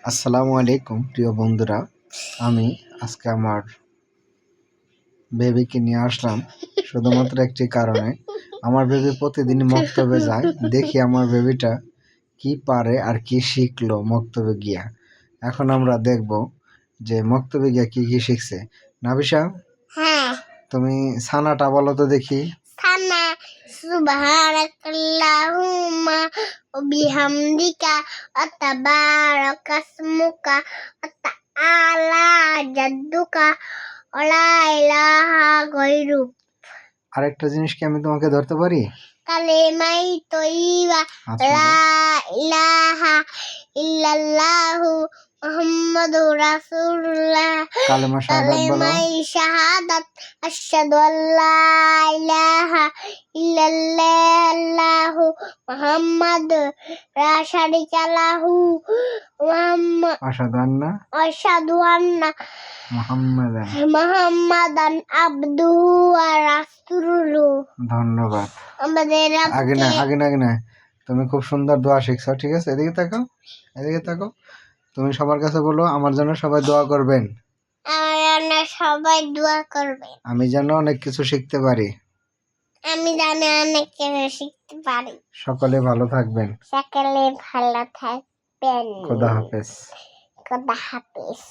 আসসালামু আলাইকুম প্রিয় বন্ধুরা, আমি আজকে আমার বেবিকে নিয়ে আসলাম শুধুমাত্র একটি কারণে। আমার বেবি প্রতিদিন মক্তবে যায়, দেখি আমার বেবিটা কি পারে আর কি শিখলো মক্তবে গিয়া। এখন আমরা দেখব যে মক্তবে গিয়া কি কি শিখছে। নাবিশা, হ্যাঁ, তুমি সানাটা বলো তো দেখি। সানা সুবহানাকাল্লাহুম্মা ওয়া বিহামদিকা ওয়া তাবারাকা ইসমুকা ওয়া তাআলা জাদ্দুকা ওয়া লা ইলাহা গায়রুক। আরেকটা জিনিস কি আমি তোমাকে ধরতে পারি? কালেমাই তয়্যিবা আচ্ছা, লা ইলাহা ইল্লাল্লাহু মুহাম্মাদুর রাসূলুল্লাহ। কালেমা শাহাদাত বলো। কালেমাই শাহাদাত আশহাদু আল্লা ইলাহা ইল্লাল্লাহু মুহাম্মাদুর লা শারীকা লাহু আশহাদু আন্না মুহাম্মাদান আবদুহু ওয়া রাসূলুহু। ধন্যবাদ। আমাদের আগে না, তুমি খুব সুন্দর দোয়া শিখছো, ঠিক আছে? এদিকে তাকাও। তুমি সবার কাছে বলো, আমার জন্য সবাই দোয়া করবেন, সবাই দোয়া করবে, আমি যেন অনেক কিছু শিখতে পারি। আমি জানি অনেক কিছু শিখতে পারি। সকলে ভালো থাকবেন। সকলে ভালো থাকবেন। খোদা হাফেজ। খোদা হাফেজ।